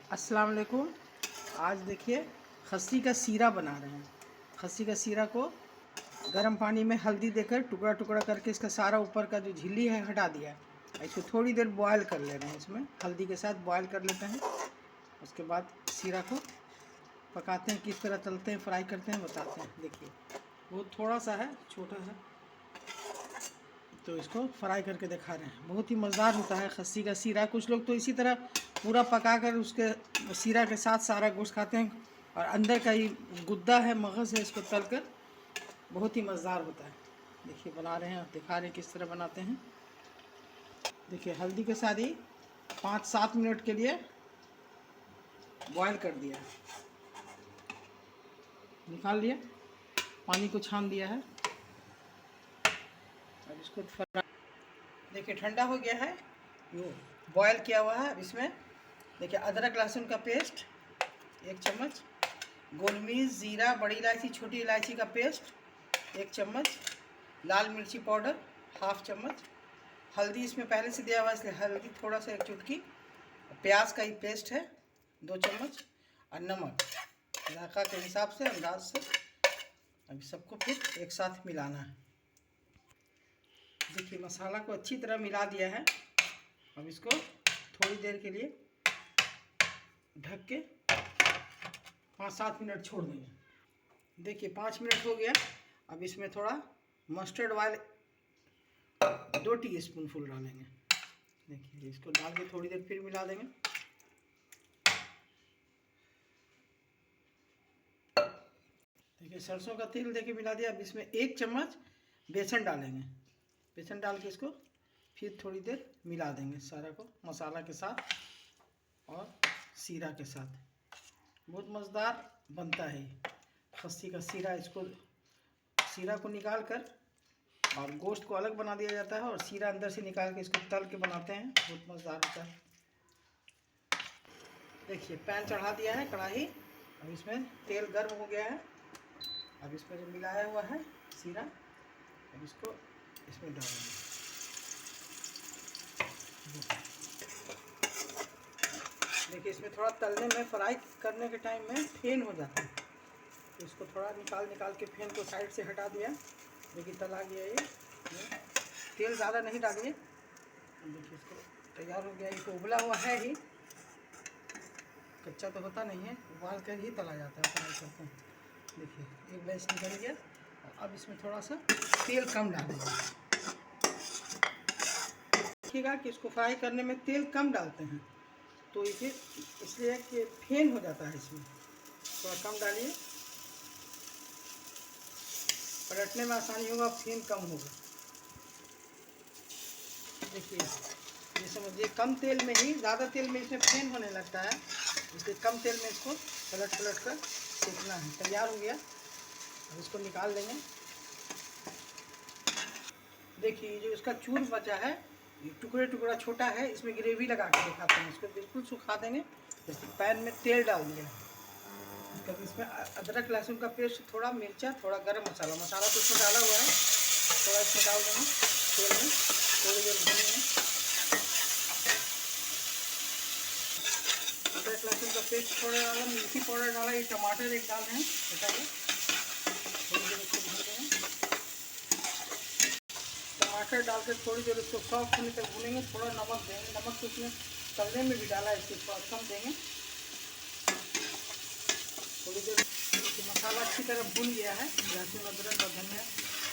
अस्सलाम वालेकुम। आज देखिए खस्सी का सीरा बना रहे हैं। खस्सी का सीरा को गर्म पानी में हल्दी देकर टुकड़ा टुकड़ा करके इसका सारा ऊपर का जो झिल्ली है हटा दिया है। इसको थोड़ी देर बॉयल कर ले रहे हैं, इसमें हल्दी के साथ बॉयल कर लेते हैं। उसके बाद सीरा को पकाते हैं, किस तरह तलते हैं, फ्राई करते हैं, बताते हैं। देखिए बहुत थोड़ा सा है, छोटा है, तो इसको फ्राई करके दिखा रहे हैं। बहुत ही मज़ेदार होता है खस्सी का सीरा। कुछ लोग तो इसी तरह पूरा पकाकर उसके सीरा के साथ सारा गोश्त खाते हैं, और अंदर का ही गुद्दा है, मगज़ है, इसको तल कर बहुत ही मज़ेदार होता है। देखिए बना रहे हैं, दिखा रहे हैं किस तरह बनाते हैं। देखिए हल्दी के साथ ही 5-7 मिनट के लिए बॉयल कर दिया है, निकाल लिया, पानी को छान दिया है। अब इसको देखिए ठंडा हो गया है, ये बॉयल किया हुआ है। अब इसमें देखिए अदरक लहसुन का पेस्ट 1 चम्मच, गोलमिर्च, ज़ीरा, बड़ी इलायची, छोटी इलायची का पेस्ट 1 चम्मच, लाल मिर्ची पाउडर 1/2 चम्मच, हल्दी इसमें पहले से दिया हुआ है इसलिए हल्दी थोड़ा सा 1 चुटकी, प्याज का ही पेस्ट है 2 चम्मच, और नमक जायका के हिसाब से, अंदाज से। अभी सबको फिर एक साथ मिलाना है। देखिए मसाला को अच्छी तरह मिला दिया है। अब इसको थोड़ी देर के लिए ढक के 5-7 मिनट छोड़ देंगे। देखिए 5 मिनट हो गया। अब इसमें थोड़ा मस्टर्ड ऑयल 2 टीस्पून डालेंगे। देखिए इसको डाल के थोड़ी देर फिर मिला देंगे। देखिए सरसों का तेल देके मिला दिया। अब इसमें 1 चम्मच बेसन डालेंगे। बेसन डाल के इसको फिर थोड़ी देर मिला देंगे, सारा को मसाला के साथ और सीरा के साथ। बहुत मज़ेदार बनता है खस्सी का सीरा। इसको सीरा को निकाल कर और गोश्त को अलग बना दिया जाता है, और सीरा अंदर से निकाल के इसको तल के बनाते हैं, बहुत मज़ेदार होता है। देखिए पैन चढ़ा दिया है, कढ़ाई। अब इसमें तेल गर्म हो गया है। अब इसमें जो मिलाया हुआ है सीरा, अब इसको इसमें डालेंगे। देखिए इसमें थोड़ा तलने में, फ्राई करने के टाइम में फेन हो जाता है, तो इसको थोड़ा निकाल के फेन को साइड से हटा दिया। देखिए तला गया ये तेल ज़्यादा नहीं डालिए। देखिए इसको तैयार हो गया। ये उबला हुआ है ही, कच्चा तो होता नहीं है, उबाल कर ही तला जाता है, फ्राई करते हैं। देखिए एक बैच निकल गया। अब इसमें थोड़ा सा तेल कम डालेंगे। देखिएगा कि इसको फ्राई करने में तेल कम डालते हैं, तो इसे इसलिए कि फेन हो जाता है, इसमें थोड़ा कम डालिए, पलटने में आसानी होगा, फेन कम होगा। देखिए ये समझिए कम तेल में ही, ज़्यादा तेल में इसमें फेन होने लगता है, इसलिए कम तेल में इसको पलट कर सेकना है। तैयार हो गया। अब इसको निकाल लेंगे। देखिए जो इसका चूर बचा है, ये टुकड़ा छोटा है, इसमें ग्रेवी लगा के दिखाते हैं। इसको बिल्कुल सुखा देंगे। जैसे पैन में तेल डाल दिया, कभी इसमें अदरक लहसुन का पेस्ट, थोड़ा मिर्चा, थोड़ा गरम मसाला तो इसमें डाला हुआ है, थोड़ा इसमें डाल देंगे तेल में, थोड़ी देर भूनेंगे। अदरक लहसुन का पेस्ट थोड़ा डाला, मिर्ची पाउडर डाला, ये टमाटर एक डाल रहे हैं, बताइए। थोड़ी देर इसको भून देंगे। टमाटर डालकर थोड़ी देर उसको सॉफ्ट होने तक भूनेंगे। थोड़ा नमक देंगे, नमक तो उसमें तलने में भी डाला है, इसको थोड़ा कम देंगे। थोड़ी देर मसाला अच्छी तरह भून गया है, लहसुन अदरक और धनिया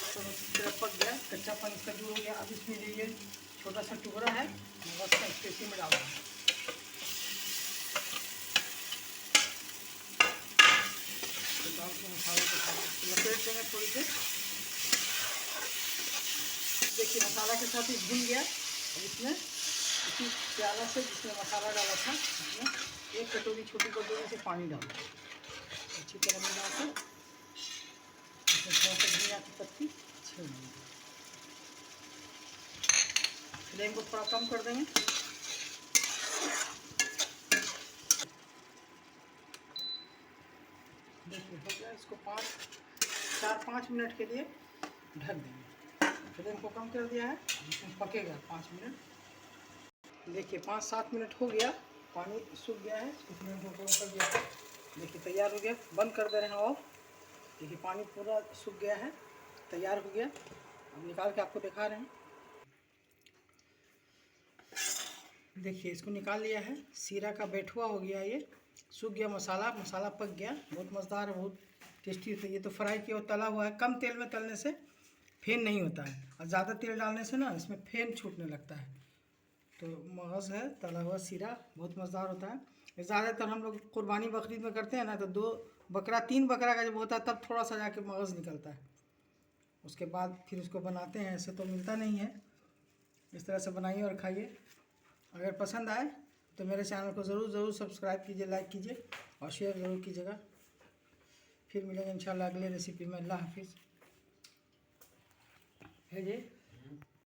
सब अच्छी तरह पक गया, कच्चापन इसका दूर हो गया। अब इसमें ये छोटा सा टुकड़ा है मगज का, इसको इसी में डालना है। डाल के मसाले के साथ लपेट देंगे थोड़ी देर। देखिए मसाला के साथ ही भून गया। अब इसमें इसी प्याला से जिसमें मसाला डाला था, इसमें 1 कटोरी, छोटी कटोरी से पानी डालना है। अच्छी तरह मिला कर इसमें थोड़ा सा धनिया की पत्ती छील देंगे। फ्लेम को थोड़ा कम कर देंगे। देखिए हो गया। इसको 4-5 मिनट के लिए ढक देंगे। फ्लेम को कम कर दिया है, इसमें पकेगा 5 मिनट। देखिए 5-7 मिनट हो गया। पानी सूख गया है, इसको फ्लेम को ऊपर कर दिया। देखिए तैयार हो गया, बंद कर दे रहे हैं ऑफ। देखिए पानी पूरा सूख गया है, तैयार हो गया। अब निकाल के आपको दिखा रहे हैं। देखिए इसको निकाल लिया है, सीरा का बैठुआ हो गया, ये सूख गया, मसाला पक गया। बहुत मज़ेदार है, बहुत टेस्टी होता है। ये तो फ्राई किया और तला हुआ है। कम तेल में तलने से फेन नहीं होता है, और ज़्यादा तेल डालने से ना इसमें फेन छूटने लगता है। तो मगज़ है तला हुआ सीरा, बहुत मज़ेदार होता है। ज़्यादातर हम लोग कुर्बानी बकरीद में करते हैं ना, तो 3 बकरा का जब होता है तब थोड़ा सा जाके मगज़ निकलता है। उसके बाद फिर उसको बनाते हैं, ऐसे तो मिलता नहीं है। इस तरह से बनाइए और खाइए। अगर पसंद आए तो मेरे चैनल को ज़रूर सब्सक्राइब कीजिए, लाइक कीजिए और शेयर ज़रूर कीजिएगा। फिर मिलेंगे इंशाल्लाह अगले रेसिपी में। अल्लाह हाफिज़। है जी।